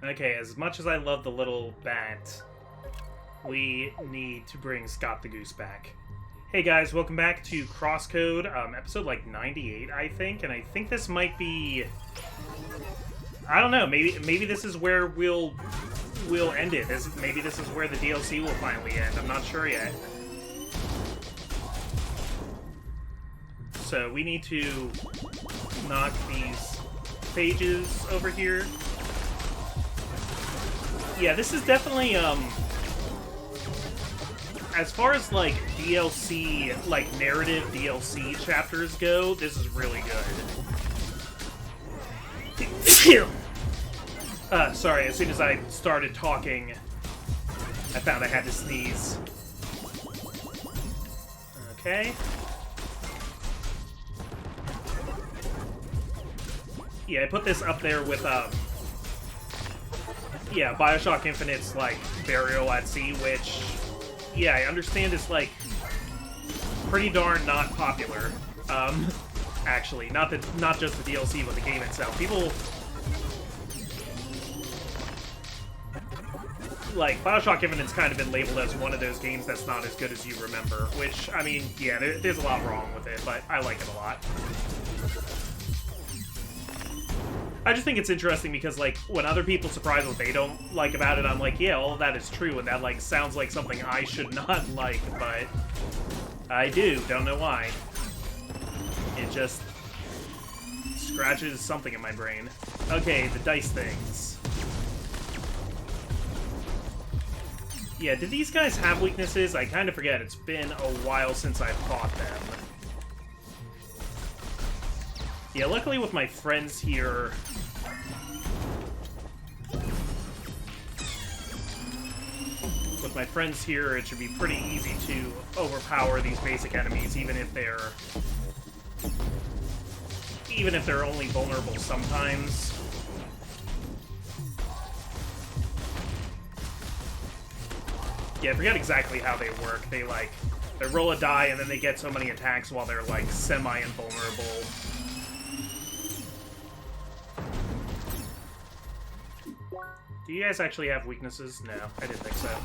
Okay, as much as I love the little bat, we need to bring Scott the Goose back. Hey guys, welcome back to CrossCode, episode like 98, I think, and I think this might be... I don't know, maybe this is where we'll end it. Maybe this is where the DLC will finally end. I'm not sure yet. So we need to knock these pages over here. Yeah, this is definitely, as far as, like, DLC, like, narrative DLC chapters go, this is really good. Sorry, as soon as I started talking, I found I had to sneeze. Okay. Yeah, I put this up there with, yeah, Bioshock Infinite's, like, Burial at Sea, which, yeah, I understand is, like, pretty darn not popular. Actually, not just the DLC, but the game itself. People, like, Bioshock Infinite's kind of been labeled as one of those games that's not as good as you remember, which, I mean, yeah, there's a lot wrong with it, but I like it a lot. I just think it's interesting because, like, when other people surprise what they don't like about it, I'm like, yeah, all of that is true, and that, like, sounds like something I should not like, but I do. Don't know why. It just scratches something in my brain. Okay, the dice things. Yeah, did these guys have weaknesses? I kind of forget. It's been a while since I've fought them. Yeah, luckily with my friends here... With my friends here, it should be pretty easy to overpower these basic enemies, even if they're only vulnerable sometimes. Yeah, I forget exactly how they work. They roll a die and then they get so many attacks while they're, like, semi-invulnerable. Do you guys actually have weaknesses? No, I didn't think so.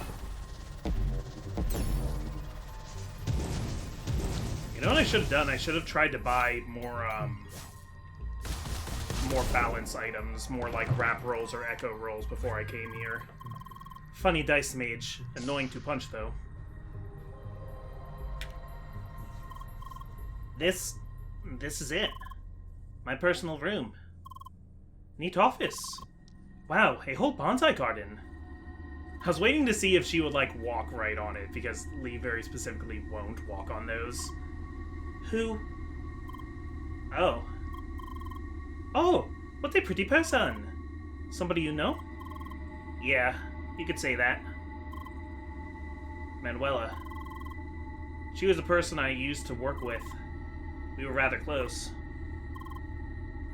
You know what I should have done? I should have tried to buy more balance items, more like wrap rolls or echo rolls before I came here. Funny dice mage. Annoying to punch, though. This is it. My personal room. Neat office. Wow, a whole bonsai garden. I was waiting to see if she would, like, walk right on it, because Lee very specifically won't walk on those. Who? Oh. Oh, what a pretty person. Somebody you know? Yeah, you could say that. Manuela. She was a person I used to work with. We were rather close.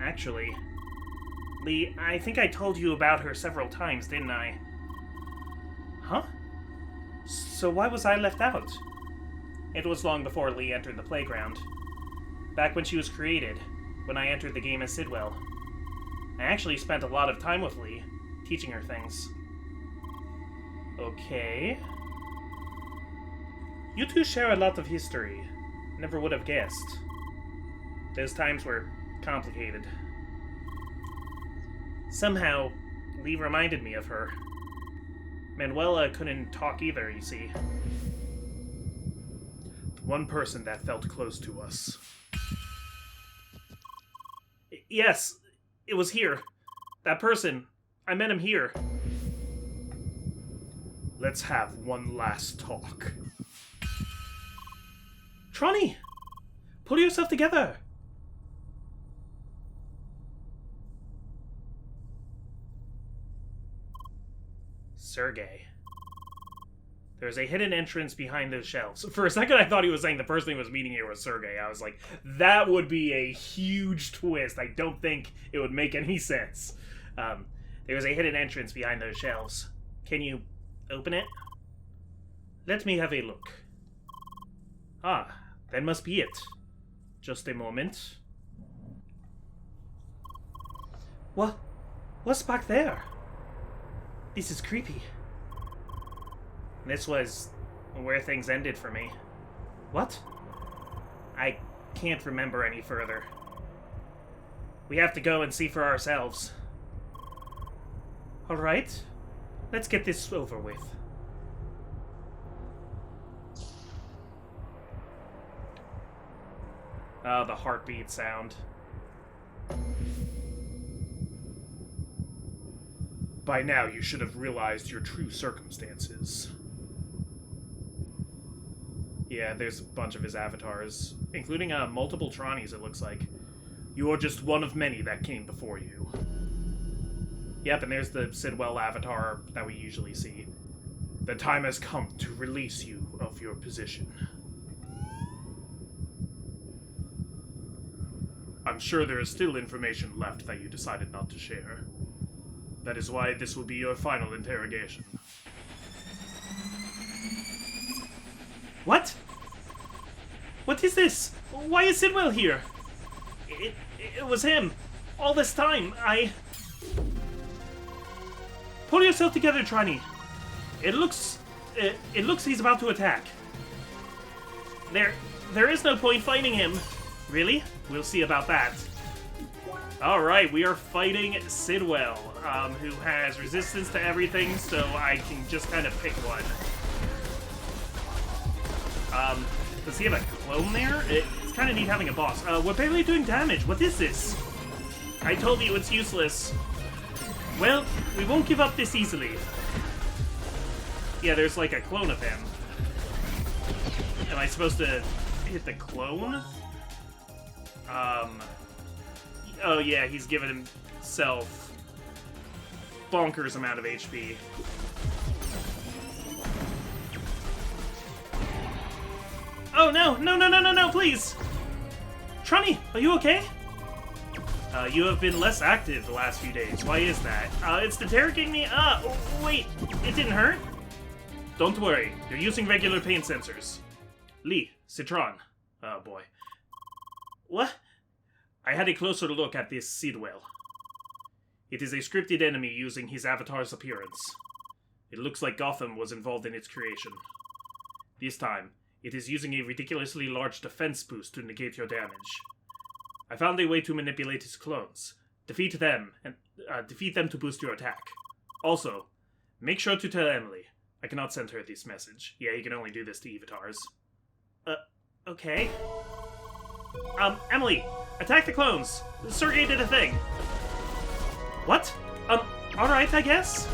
Actually... Lee, I think I told you about her several times, didn't I? Huh? So why was I left out? It was long before Lee entered the playground. Back when she was created, when I entered the game as Sidwell. I actually spent a lot of time with Lee, teaching her things. Okay. You two share a lot of history. Never would have guessed. Those times were complicated. Somehow, Lee reminded me of her. Manuela couldn't talk either, you see. One person that felt close to us. Yes, it was here. That person. I met him here. Let's have one last talk. Tronny! Pull yourself together! Sergey. There's a hidden entrance behind those shelves. For a second, I thought he was saying the person he was meeting here was Sergey. I was like, that would be a huge twist. I don't think it would make any sense. There's a hidden entrance behind those shelves. Can you open it? Let me have a look. Ah, that must be it. Just a moment. What's back there? This is creepy. This was where things ended for me. What? I can't remember any further. We have to go and see for ourselves. Alright. Let's get this over with. Oh, the heartbeat sound. By now, you should have realized your true circumstances. Yeah, there's a bunch of his avatars, including multiple Tronnies, it looks like. You are just one of many that came before you. Yep, and there's the Sidwell avatar that we usually see. The time has come to release you of your position. I'm sure there is still information left that you decided not to share. That is why this will be your final interrogation. What? What is this? Why is Sidwell here? It was him. All this time, Pull yourself together, Tronny. It looks he's about to attack. There is no point fighting him. Really? We'll see about that. Alright, we are fighting Sidwell, who has resistance to everything, so I can just kind of pick one. Does he have a clone there? It's kind of neat having a boss. We're barely doing damage. What is this? I told you it's useless. Well, we won't give up this easily. Yeah, there's like a clone of him. Am I supposed to hit the clone? Oh yeah, he's given himself bonkers amount of HP. Oh no, no, please! Tronny, are you okay? You have been less active the last few days. Why is that? It's interrogating me. Wait, it didn't hurt? Don't worry, you're using regular pain sensors. Lee, Citron. Oh boy. What? I had a closer look at this Sidwell. It is a scripted enemy using his avatar's appearance. It looks like Gotham was involved in its creation. This time, it is using a ridiculously large defense boost to negate your damage. I found a way to manipulate his clones. Defeat them to boost your attack. Also, make sure to tell Emily. I cannot send her this message. Yeah, you can only do this to avatars. Okay. Emily, attack the clones. Sergey did a thing. What? Alright, I guess?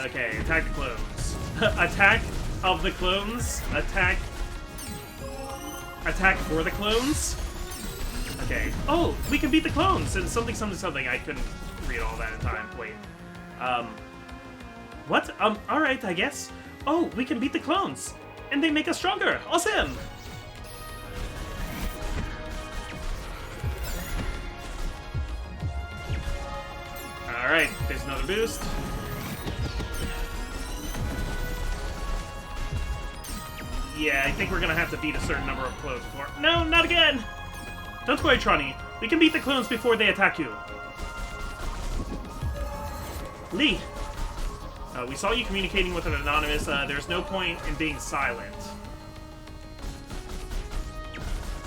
Okay, attack the clones. Attack of the clones? Attack for the clones? Okay. Oh, we can beat the clones! And something. I couldn't read all that in time. Wait. What? Alright, I guess. Oh, we can beat the clones! And they make us stronger! Awesome! Alright, there's another boost. Yeah, I think we're gonna have to beat a certain number of clones before... No, not again! Don't worry, Tronny. We can beat the clones before they attack you. Lee! We saw you communicating with an anonymous. There's no point in being silent.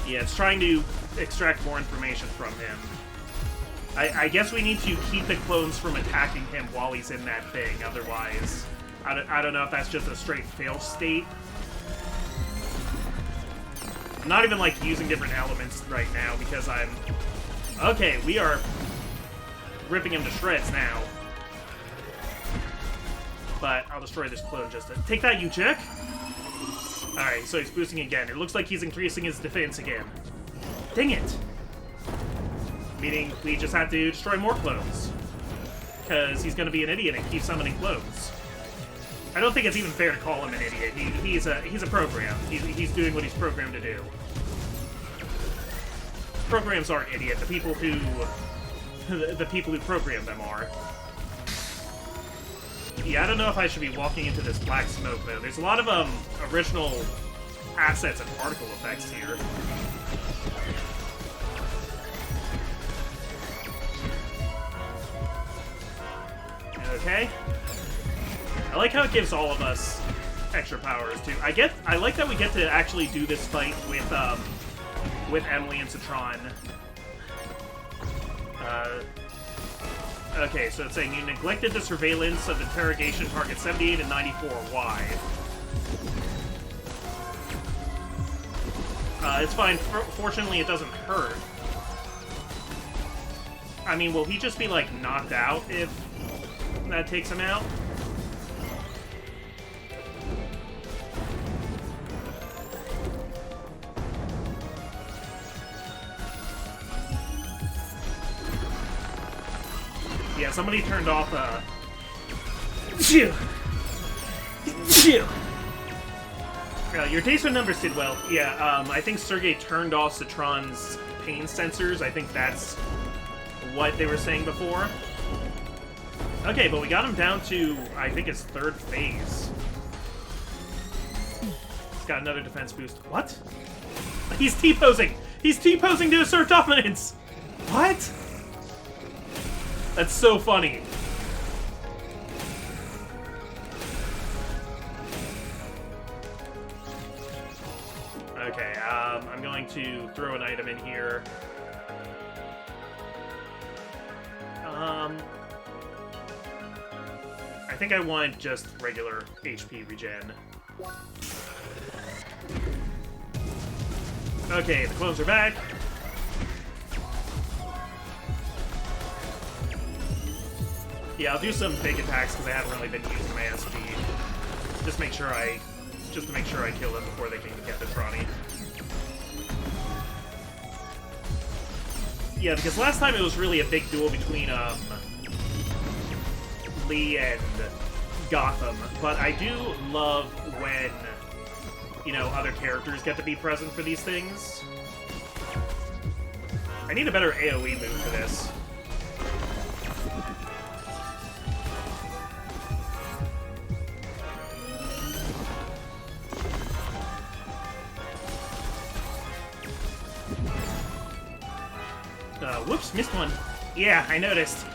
Yeah, it's trying to extract more information from him. I guess we need to keep the clones from attacking him while he's in that thing, otherwise... I don't know if that's just a straight fail state. I'm not even, like, using different elements right now because I'm... Okay, we are ripping him to shreds now. But I'll destroy this clone just to... Take that, you jerk! Alright, so he's boosting again. It looks like he's increasing his defense again. Dang it! Meaning we just have to destroy more clones. Because he's going to be an idiot and keep summoning clones. I don't think it's even fair to call him an idiot. He's a program. He's doing what he's programmed to do. Programs aren't idiot. The people who program them are. Yeah, I don't know if I should be walking into this black smoke though. There's a lot of original assets and particle effects here. Okay. I like how it gives all of us extra powers too. I like that we get to actually do this fight with Emily and Citron. Okay, so it's saying you neglected the surveillance of interrogation target 78 and 94. Why? It's fine. Fortunately, it doesn't hurt. I mean, will he just be, like, knocked out if that takes him out? Yeah, somebody turned off, your days with numbers did well. Yeah, I think Sergei turned off Citron's pain sensors. I think that's what they were saying before. Okay, but we got him down to, I think, his 3rd phase. He's got another defense boost. What? He's T-posing! He's T-posing to assert dominance! What? That's so funny. Okay, I'm going to throw an item in here. I think I want just regular HP regen. Okay, the clones are back. Yeah, I'll do some big attacks because I haven't really been using my SP. Just to make sure I kill them before they can get the Tronny. Yeah, because last time it was really a big duel between Lee and Gotham, but I do love when, you know, other characters get to be present for these things. I need a better AoE move for this. Whoops, missed one. Yeah, I noticed.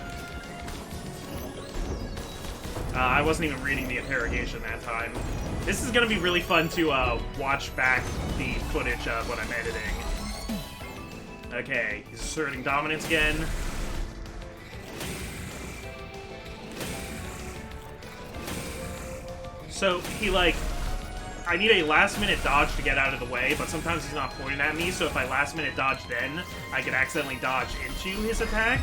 I wasn't even reading the interrogation that time. This is gonna be really fun to watch back the footage when I'm editing. Okay, he's asserting dominance again. So, he, like... I need a last-minute dodge to get out of the way, but sometimes he's not pointing at me, so if I last-minute dodge then, I can accidentally dodge into his attack.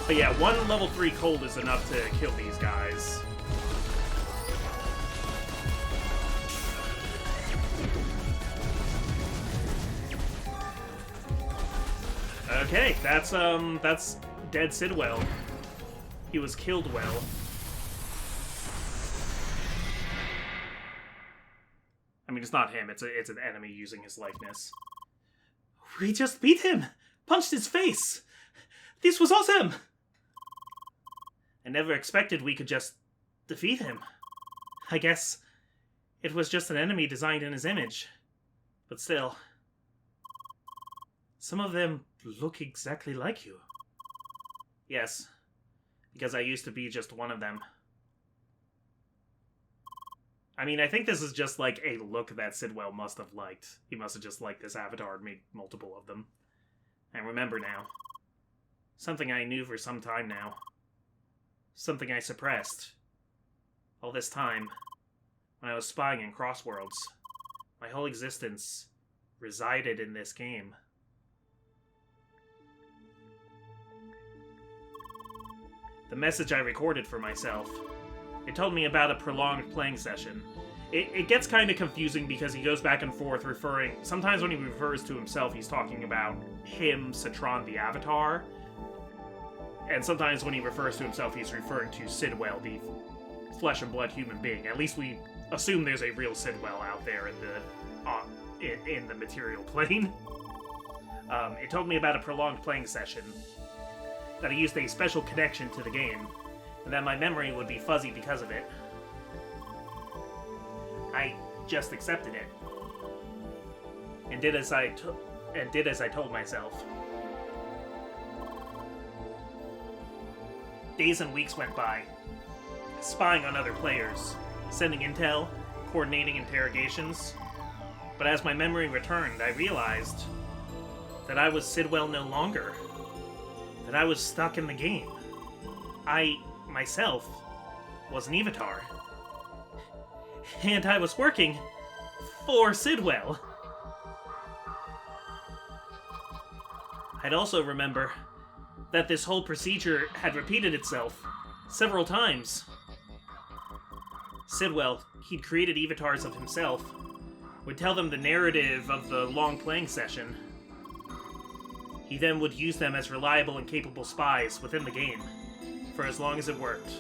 But yeah, one level 3 cold is enough to kill these guys. Okay, that's dead Sidwell. He was killed well. I mean, it's not him, it's an enemy using his likeness. We just beat him! Punched his face! This was awesome! I never expected we could just defeat him. I guess it was just an enemy designed in his image. But still, some of them look exactly like you. Yes, because I used to be just one of them. I mean, I think this is just like a look that Sidwell must have liked. He must have just liked this avatar and made multiple of them. I remember now. Something I knew for some time now. Something I suppressed. All this time, when I was spying in Crossworlds, my whole existence resided in this game. The message I recorded for myself. It told me about a prolonged playing session. It gets kind of confusing because he goes back and forth referring... Sometimes when he refers to himself, he's talking about him, Citron, the Avatar. And sometimes when he refers to himself, he's referring to Sidwell, the flesh and blood human being. At least we assume there's a real Sidwell out there in the material plane. It told me about a prolonged playing session. That I used a special connection to the game, and that my memory would be fuzzy because of it. I just accepted it, and did as I told myself. Days and weeks went by, spying on other players, sending intel, coordinating interrogations. But as my memory returned, I realized that I was Sidwell no longer. That I was stuck in the game. I, myself, was an Evitar. And I was working for Sidwell. I'd also remember that this whole procedure had repeated itself several times. Sidwell, he'd created Evatars of himself, would tell them the narrative of the long playing session. He then would use them as reliable and capable spies within the game, for as long as it worked.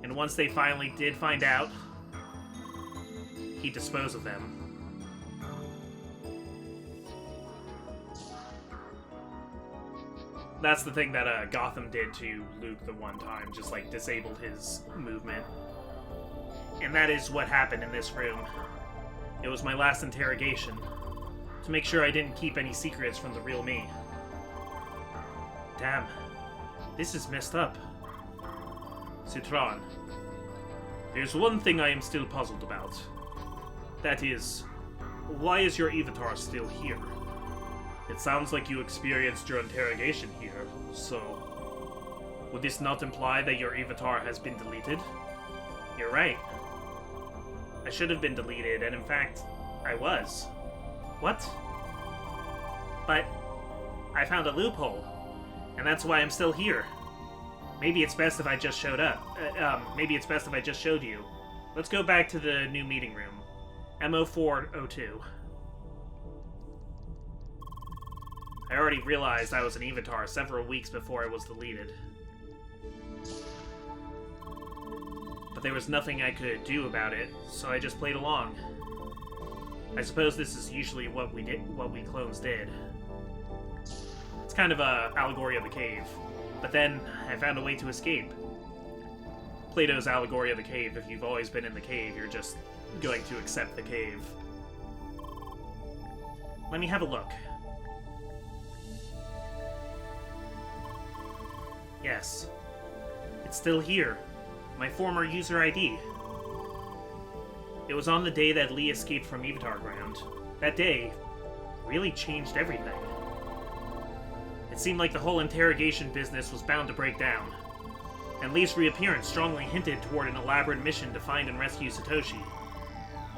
And once they finally did find out, he'd dispose of them. That's the thing that Gotham did to Luke the one time, just like disabled his movement. And that is what happened in this room. It was my last interrogation, to make sure I didn't keep any secrets from the real me. Damn, this is messed up. Citron, there's one thing I am still puzzled about. That is, why is your Evitar still here? It sounds like you experienced your interrogation here, so... would this not imply that your Evitar has been deleted? You're right. I should have been deleted, and in fact, I was. What? But I found a loophole, and that's why I'm still here. Maybe it's best if I just showed up. Maybe it's best if I just showed you. Let's go back to the new meeting room. MO402. I already realized I was an Evitar several weeks before I was deleted. But there was nothing I could do about it, so I just played along. I suppose this is usually what we clones did. It's kind of a allegory of the cave. But then, I found a way to escape. Plato's allegory of the cave: if you've always been in the cave, you're just going to accept the cave. Let me have a look. Yes. It's still here. My former user ID. It was on the day that Lee escaped from Evitar Ground. That day really changed everything. It seemed like the whole interrogation business was bound to break down, and Lee's reappearance strongly hinted toward an elaborate mission to find and rescue Satoshi.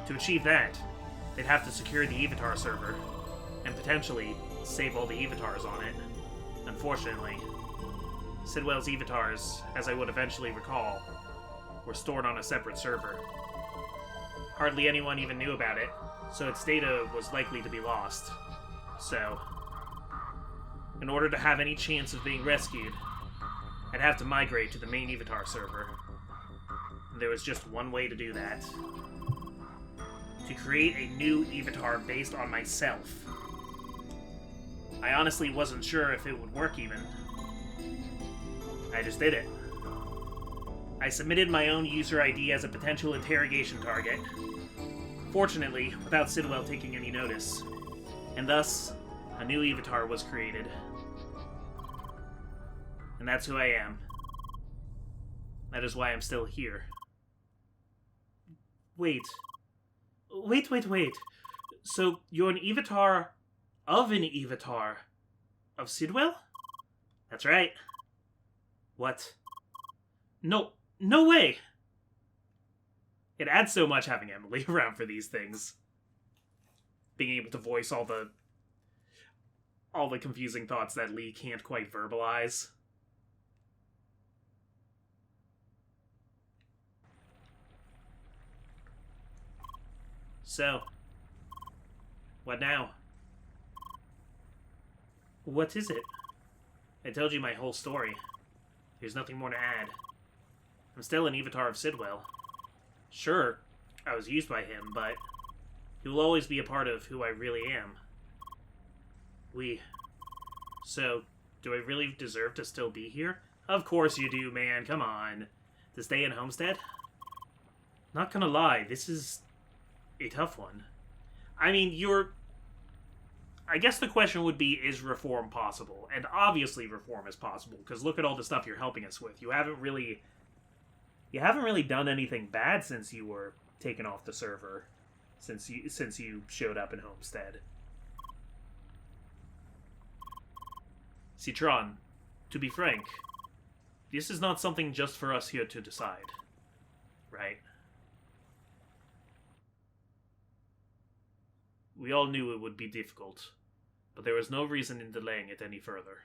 To achieve that, they'd have to secure the Evitar server, and potentially save all the Evatars on it. Unfortunately, Sidwell's Evatars, as I would eventually recall, were stored on a separate server. Hardly anyone even knew about it, so its data was likely to be lost. So, in order to have any chance of being rescued, I'd have to migrate to the main Evitar server. And there was just one way to do that. To create a new Evitar based on myself. I honestly wasn't sure if it would work even. I just did it. I submitted my own user ID as a potential interrogation target. Fortunately, without Sidwell taking any notice. And thus, a new Evitar was created. And that's who I am. That is why I'm still here. Wait. So, you're an Evitar of an Evitar of Sidwell? That's right. What? No way! It adds so much having Emily around for these things. Being able to voice all the confusing thoughts that Lee can't quite verbalize. So, what now? What is it? I told you my whole story. There's nothing more to add. I'm still an Evitar of Sidwell. Sure, I was used by him, but he will always be a part of who I really am. So, do I really deserve to still be here? Of course you do, man, come on. To stay in Homestead? Not gonna lie, this is a tough one. I mean, I guess the question would be, is reform possible? And obviously reform is possible, because look at all the stuff you're helping us with. You haven't really done anything bad since you were taken off the server, since you showed up in Homestead. Citron, to be frank, this is not something just for us here to decide, right? We all knew it would be difficult, but there was no reason in delaying it any further.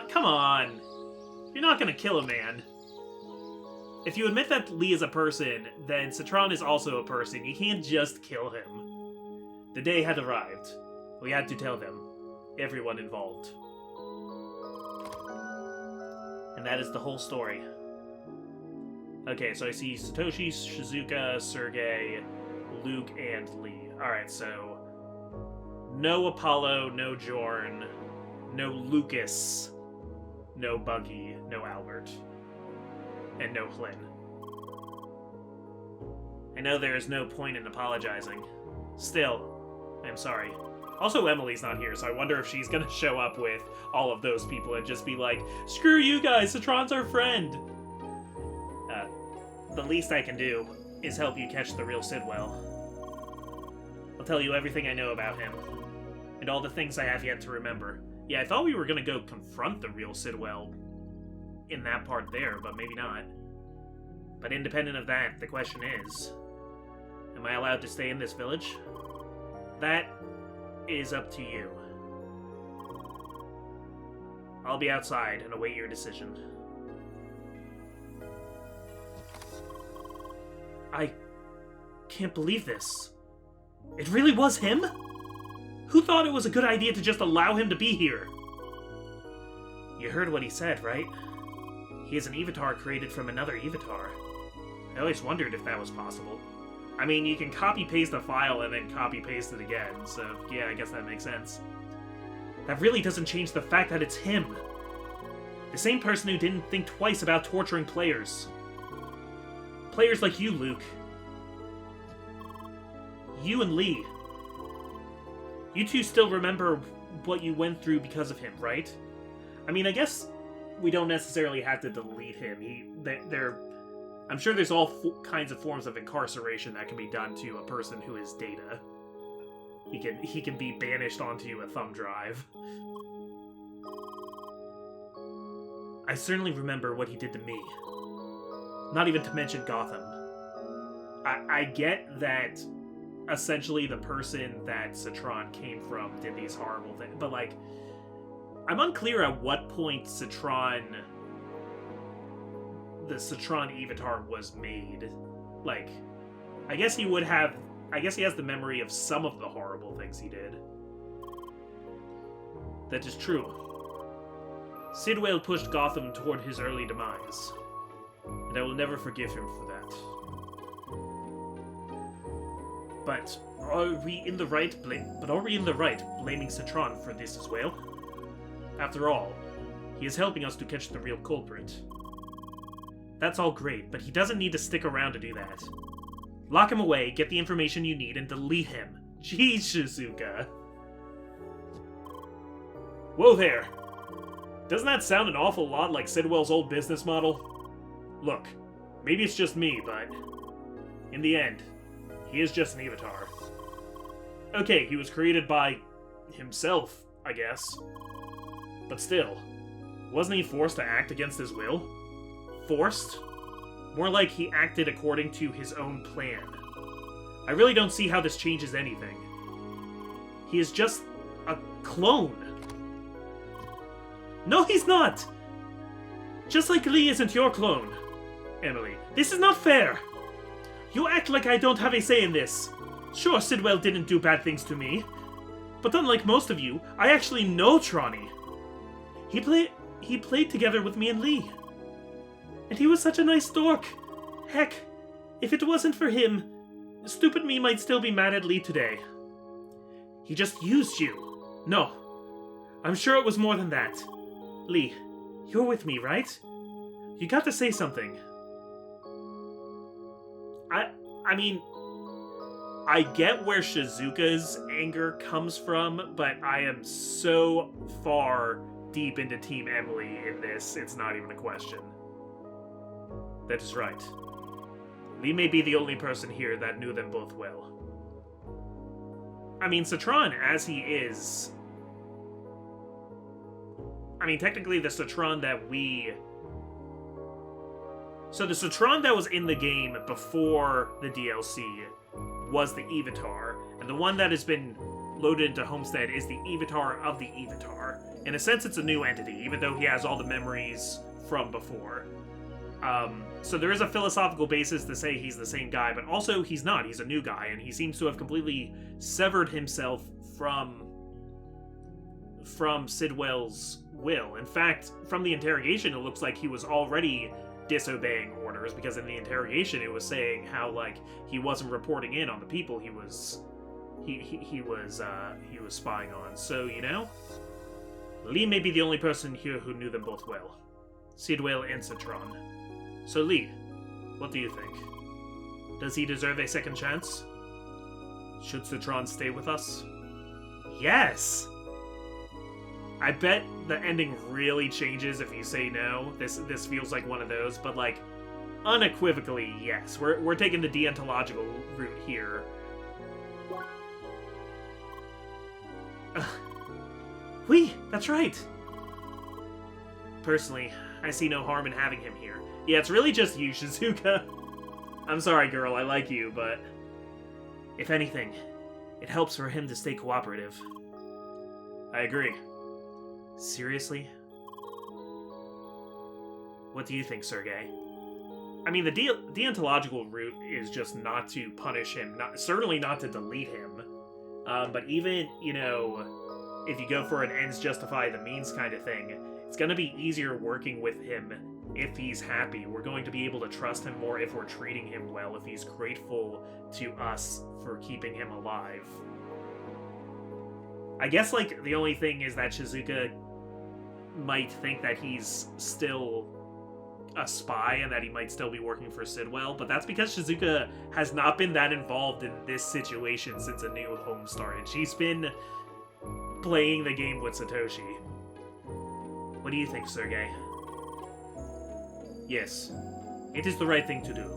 Come on! You're not gonna kill a man. If you admit that Lee is a person, then Citron is also a person. You can't just kill him. The day had arrived. We had to tell them. Everyone involved. And that is the whole story. Okay, so I see Satoshi, Shizuka, Sergei, Luke, and Lee. Alright, so... no Apollo, no Jorn, no Lucas, no Buggy, no Albert, and no Flynn. I know there is no point in apologizing. Still, I'm sorry. Also, Emily's not here, so I wonder if she's gonna show up with all of those people and just be like, screw you guys, Citron's our friend! The least I can do is help you catch the real Sidwell. I'll tell you everything I know about him, and all the things I have yet to remember. Yeah, I thought we were gonna go confront the real Sidwell in that part there, but maybe not. But independent of that, the question is, am I allowed to stay in this village? That is up to you. I'll be outside and await your decision. I can't believe this. It really was him? Who thought it was a good idea to just allow him to be here? You heard what he said, right? He is an Evatar created from another Evatar. I always wondered if that was possible. I mean, you can copy-paste a file and then copy-paste it again, so yeah, I guess that makes sense. That really doesn't change the fact that it's him. The same person who didn't think twice about torturing players. Players like you, Luke. You and Lee. You two still remember what you went through because of him, right? I mean, I guess we don't necessarily have to delete him. I'm sure there's all kinds of forms of incarceration that can be done to a person who is data. He can be banished onto a thumb drive. I certainly remember what he did to me. Not even to mention Gotham. I get that essentially the person that Citron came from did these horrible things, but like, I'm unclear at what point the Citron Evatar was made. Like, I guess he has the memory of some of the horrible things he did. That is true. Sidwell pushed Gotham toward his early demise, and I will never forgive him for that. But are we in the right blaming Citron for this as well? After all, he is helping us to catch the real culprit. That's all great, but he doesn't need to stick around to do that. Lock him away, get the information you need, and delete him. Jeez, Shizuka. Whoa there! Doesn't that sound an awful lot like Sidwell's old business model? Look, maybe it's just me, but in the end, he is just an Evatar. Okay, he was created by himself, I guess. But still, wasn't he forced to act against his will? Forced? More like he acted according to his own plan. I really don't see how this changes anything. He is just a clone. No, he's not! Just like Lee isn't your clone. Emily, this is not fair! You act like I don't have a say in this. Sure, Sidwell didn't do bad things to me. But unlike most of you, I actually know Tronny. He played together with me and Lee. And he was such a nice dork. Heck, if it wasn't for him, stupid me might still be mad at Lee today. He just used you. No, I'm sure it was more than that. Lee, you're with me, right? You got to say something. I mean, I get where Shizuka's anger comes from, but I am so far deep into Team Emily in this, it's not even a question. That is right. Lee may be the only person here that knew them both well. I mean, Citron, as he is... I mean, technically the Citron that we... So the Citron that was in the game before the DLC was the Evitar, and the one that has been loaded into Homestead is the Evitar of the Evitar. In a sense, it's a new entity, even though he has all the memories from before. So there is a philosophical basis to say he's the same guy, but also he's not. He's a new guy, and he seems to have completely severed himself from Sidwell's will. In fact, from the interrogation, it looks like he was already disobeying orders, because in the interrogation it was saying how, like, he wasn't reporting in on the people he was spying on. So, you know, Lee may be the only person here who knew them both well. Sidwell and Citron. So, Lee, what do you think? Does he deserve a second chance? Should Citron stay with us? Yes! I bet the ending really changes if you say no. This feels like one of those, but, like, unequivocally, yes. We're taking the deontological route here. Oui, that's right. Personally, I see no harm in having him here. Yeah, it's really just you, Shizuka. I'm sorry, girl, I like you, but... if anything, it helps for him to stay cooperative. I agree. Seriously? What do you think, Sergei? I mean, the deontological route is just not to punish him, certainly not to delete him. But even, you know, if you go for an ends justify the means kind of thing, it's going to be easier working with him if he's happy. We're going to be able to trust him more if we're treating him well, if he's grateful to us for keeping him alive. I guess, like, the only thing is that Shizuka might think that he's still a spy and that he might still be working for Sidwell, but that's because Shizuka has not been that involved in this situation since A New Home started. She's been playing the game with Satoshi. What do you think, Sergei? Yes, it is the right thing to do.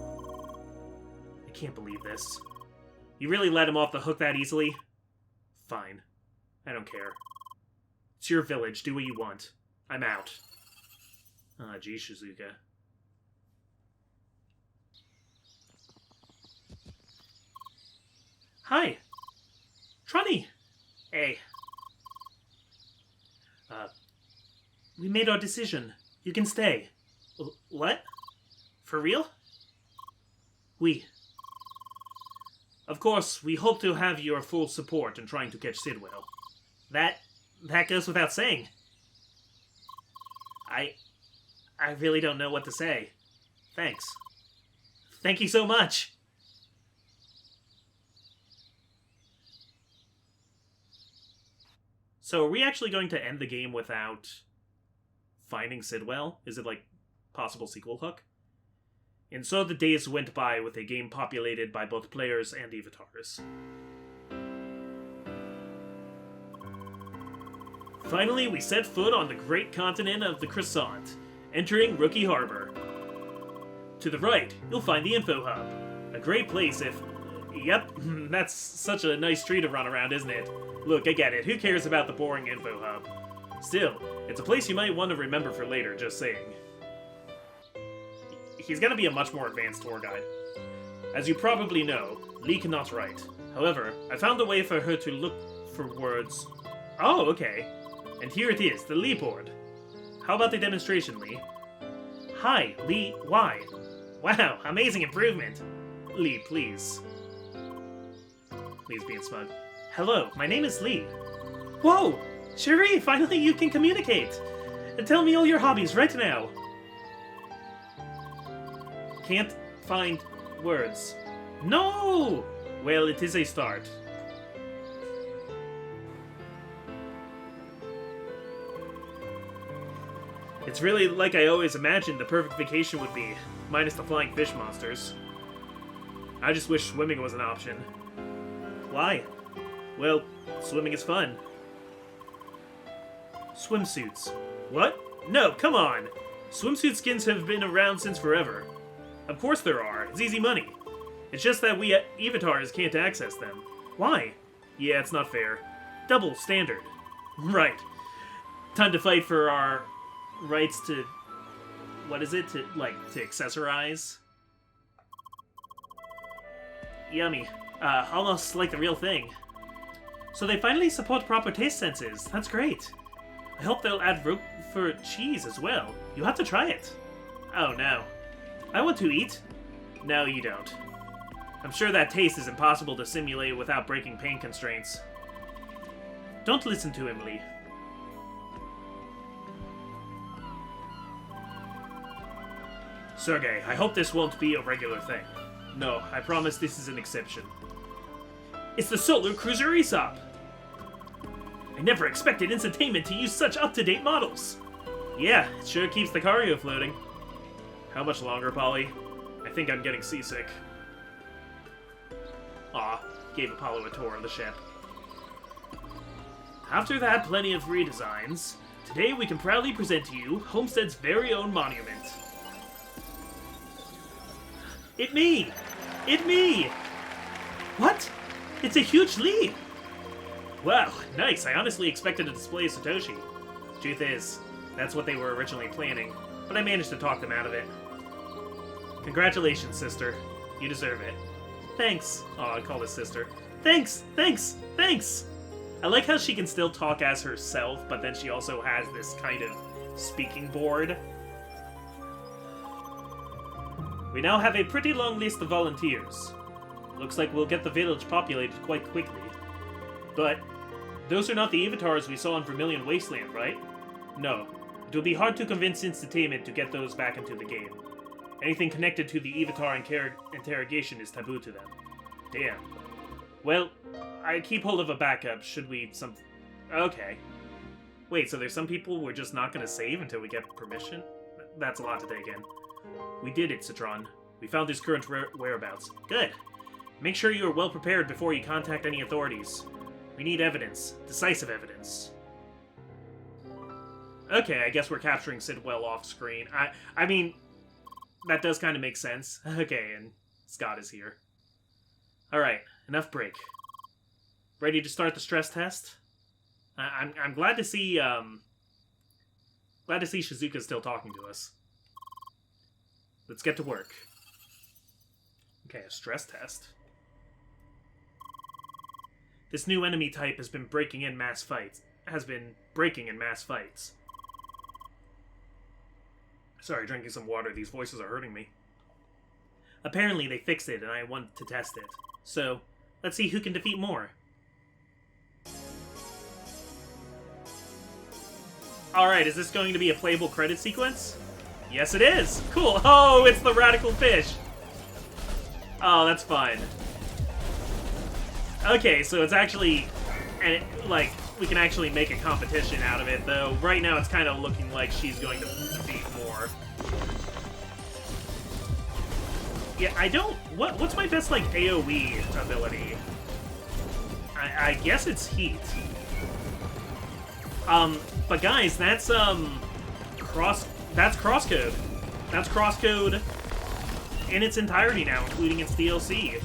I can't believe this. You really let him off the hook that easily? Fine. I don't care. It's your village, do what you want. I'm out. Ah, gee, Shizuka. Hi! Trunny! Hey. We made our decision. You can stay. What? For real? We. Of course, we hope to have your full support in trying to catch Sidwell. That goes without saying. I really don't know what to say. Thanks. Thank you so much! So are we actually going to end the game without finding Sidwell? Is it, like, possible sequel hook? And so the days went by with a game populated by both players and avatars. Finally, we set foot on the great continent of the Croissant, entering Rookie Harbor. To the right, you'll find the Info Hub. A great place if... Yep, that's such a nice tree to run around, isn't it? Look, I get it. Who cares about the boring Info Hub? Still, it's a place you might want to remember for later, just saying. He's gonna be a much more advanced tour guide. As you probably know, Lee cannot write. However, I found a way for her to look for words... Oh, okay. And here it is, the Lee board. How about the demonstration, Lee? Hi, Lee, why? Wow, amazing improvement. Lee, please. Lee's being smug. Hello, my name is Lee. Whoa! Cherie, finally you can communicate! Tell me all your hobbies right now. Can't find words. No! Well, it is a start. It's really like I always imagined the perfect vacation would be, minus the flying fish monsters. I just wish swimming was an option. Why? Well, swimming is fun. Swimsuits. What? No, come on! Swimsuit skins have been around since forever. Of course there are. It's easy money. It's just that we avatars can't access them. Why? Yeah, it's not fair. Double standard. Right. Time to fight for our rights to... What is it? To accessorize? Yummy. Almost like the real thing. So they finally support proper taste senses. That's great. I hope they'll add rope for cheese as well. You have to try it. Oh no. I want to eat. No, you don't. I'm sure that taste is impossible to simulate without breaking pain constraints. Don't listen to him, Lee. Sergey, I hope this won't be a regular thing. No, I promise this is an exception. It's the Solar Cruiser Aesop! I never expected Instantainment to use such up-to-date models! Yeah, it sure keeps the cargo floating. How much longer, Polly? I think I'm getting seasick. Aw, gave Apollo a tour of the ship. After that plenty of redesigns, today we can proudly present to you Homestead's very own monument. It me! It me! What? It's a huge leap! Wow, nice. I honestly expected a display of Satoshi. Truth is, that's what they were originally planning, but I managed to talk them out of it. Congratulations, sister. You deserve it. Thanks. Oh, I called his sister. Thanks! Thanks! Thanks! I like how she can still talk as herself, but then she also has this kind of speaking board. We now have a pretty long list of volunteers. Looks like we'll get the village populated quite quickly. But those are not the avatars we saw in Vermilion Wasteland, right? No. It will be hard to convince Instantainment to get those back into the game. Anything connected to the avatar interrogation is taboo to them. Damn. Well, I keep hold of a backup, should we Okay. Wait, so there's some people we're just not gonna save until we get permission? That's a lot to take in. We did it, Citron. We found his current whereabouts. Good. Make sure you are well prepared before you contact any authorities. We need evidence. Decisive evidence. Okay, I guess we're capturing Sidwell off screen. I mean, that does kind of make sense. Okay, and Scott is here. Alright, enough break. Ready to start the stress test? I'm glad to see, Shizuka's still talking to us. Let's get to work. Okay, a stress test. This new enemy type has been breaking in mass fights. Sorry, drinking some water. These voices are hurting me. Apparently they fixed it, and I want to test it. So, let's see who can defeat more. Alright, is this going to be a playable credit sequence? Yes, it is! Cool! Oh, it's the Radical Fish! Oh, that's fun. Okay, so it's actually... like, we can actually make a competition out of it, though right now it's kind of looking like she's going to defeat more. Yeah, I don't... What's my best, like, AoE ability? I guess it's Heat. But guys, that's CrossCode. That's CrossCode in its entirety now, including its DLC.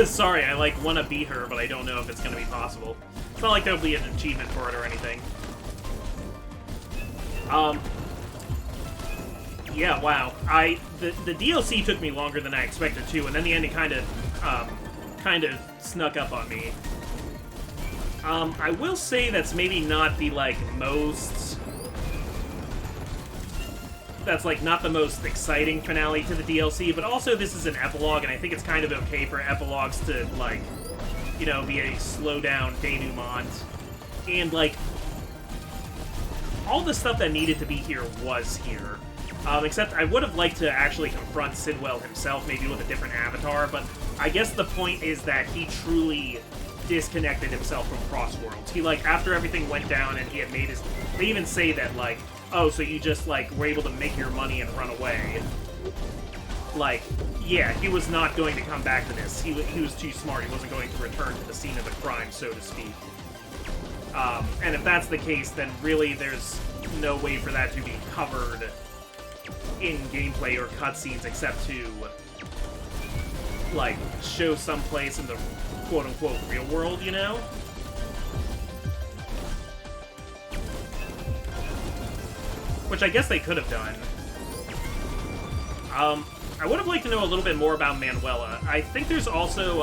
Sorry, I, like, want to beat her, but I don't know if it's going to be possible. It's not like there'll be an achievement for it or anything. Yeah, wow. The DLC took me longer than I expected to, and then the ending kind of snuck up on me. I will say that's maybe not the, like, most... That's, like, not the most exciting finale to the DLC, but also this is an epilogue, and I think it's kind of okay for epilogues to, like, you know, be a slow-down denouement. And, like, all the stuff that needed to be here was here. Except I would have liked to actually confront Sidwell himself, maybe with a different avatar, but I guess the point is that he truly disconnected himself from Crossworlds. He, like, after everything went down and he had made his... They even say that, like, oh, so you just, like, were able to make your money and run away. Like, Yeah, he was not going to come back to this. He was too smart. He wasn't going to return to the scene of the crime, so to speak. And if that's the case, then really there's no way for that to be covered in gameplay or cutscenes except to, like, show someplace in the quote-unquote real world, you know? Which I guess they could have done. I would have liked to know a little bit more about Manuela. I think there's also,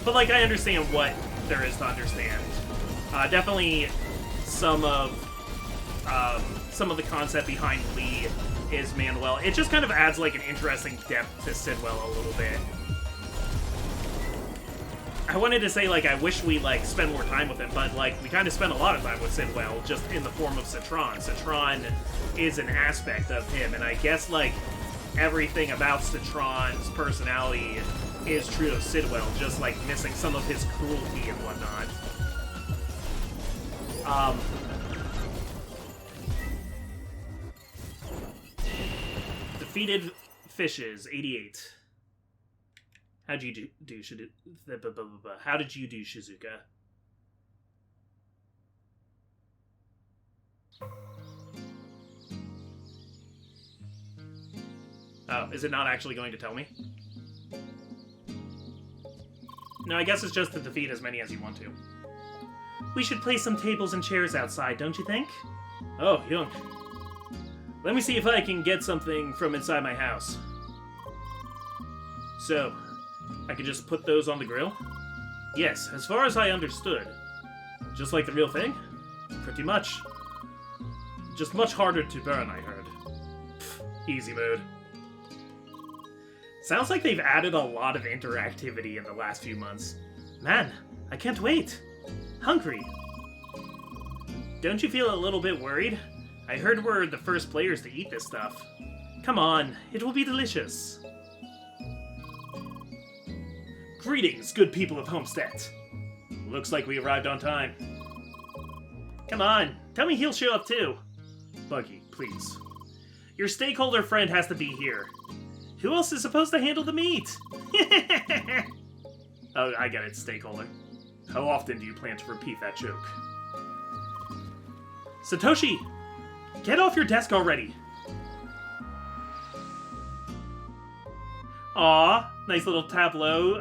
but, like, I understand what there is to understand. Definitely some of the concept behind Lee is Manuel. It just kind of adds, like, an interesting depth to Sidwell a little bit. I wanted to say, like, I wish we, like, spend more time with him, but, like, we kind of spent a lot of time with Sidwell, just in the form of Citron. Citron is an aspect of him, and I guess, like, everything about Citron's personality is true of Sidwell, just, like, missing some of his cruelty and whatnot. Defeated fishes, 88. How'd you do How did you do, Shizuka? Oh, is it not actually going to tell me? No, I guess it's just to defeat as many as you want to. We should place some tables and chairs outside, don't you think? Oh, Young. Let me see if I can get something from inside my house. So, I could just put those on the grill? Yes, as far as I understood. Just like the real thing? Pretty much. Just much harder to burn, I heard. Pfft, easy mode. Sounds like they've added a lot of interactivity in the last few months. Man, I can't wait. Hungry. Don't you feel a little bit worried? I heard we're the first players to eat this stuff. Come on, it will be delicious. Greetings, good people of Homestead. Looks like we arrived on time. Come on, tell me he'll show up too. Buggy, please. Your stakeholder friend has to be here. Who else is supposed to handle the meat? Oh, I get it, stakeholder. How often do you plan to repeat that joke? Satoshi! Get off your desk already! Aw, nice little tableau.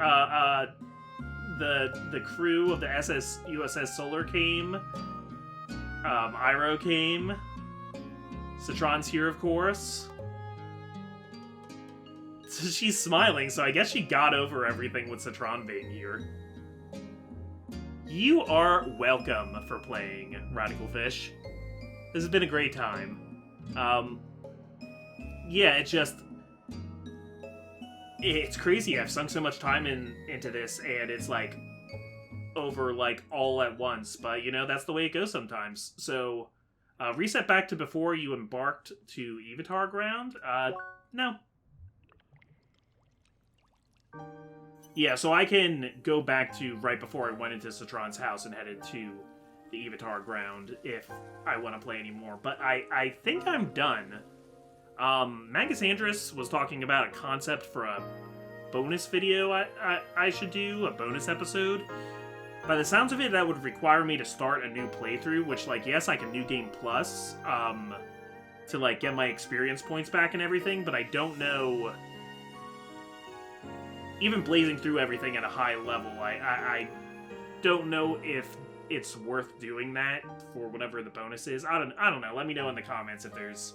The crew of the USS Solar came. Iroh came. Citron's here, of course. She's smiling, so I guess she got over everything with Citron being here. You are welcome for playing Radical Fish. This has been a great time. Yeah, it's crazy. I've sunk so much time into this, and it's, like, over, like, all at once. But, you know, that's the way it goes sometimes. So, reset back to before you embarked to Evatar Ground? No. Yeah, so I can go back to right before I went into Citron's house and headed to the Evatar Ground if I want to play anymore. But I think I'm done. Magus Andrus was talking about a concept for a bonus video I should do, a bonus episode. By the sounds of it, that would require me to start a new playthrough, which, like, yes, I can New Game Plus, to, like, get my experience points back and everything, but I don't know... Even blazing through everything at a high level, I don't know if it's worth doing that for whatever the bonus is. I don't know. Let me know in the comments if there's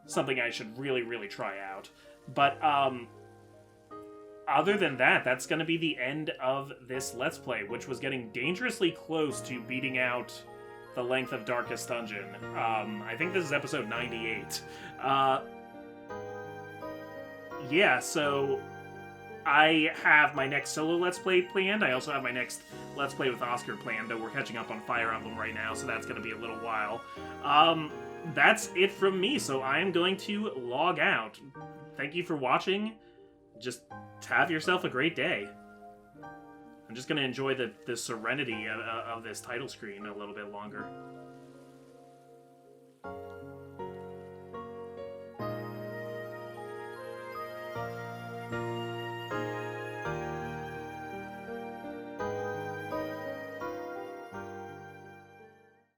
something I should really, really try out. But, other than that, that's going to be the end of this Let's Play, which was getting dangerously close to beating out the length of Darkest Dungeon. I think this is episode 98. Yeah, so... I have my next solo Let's Play planned. I also have my next Let's Play with Oscar planned, though we're catching up on Fire Emblem right now, so that's going to be a little while. That's it from me, so I am going to log out. Thank you for watching. Just have yourself a great day. I'm just going to enjoy the serenity of this title screen a little bit longer.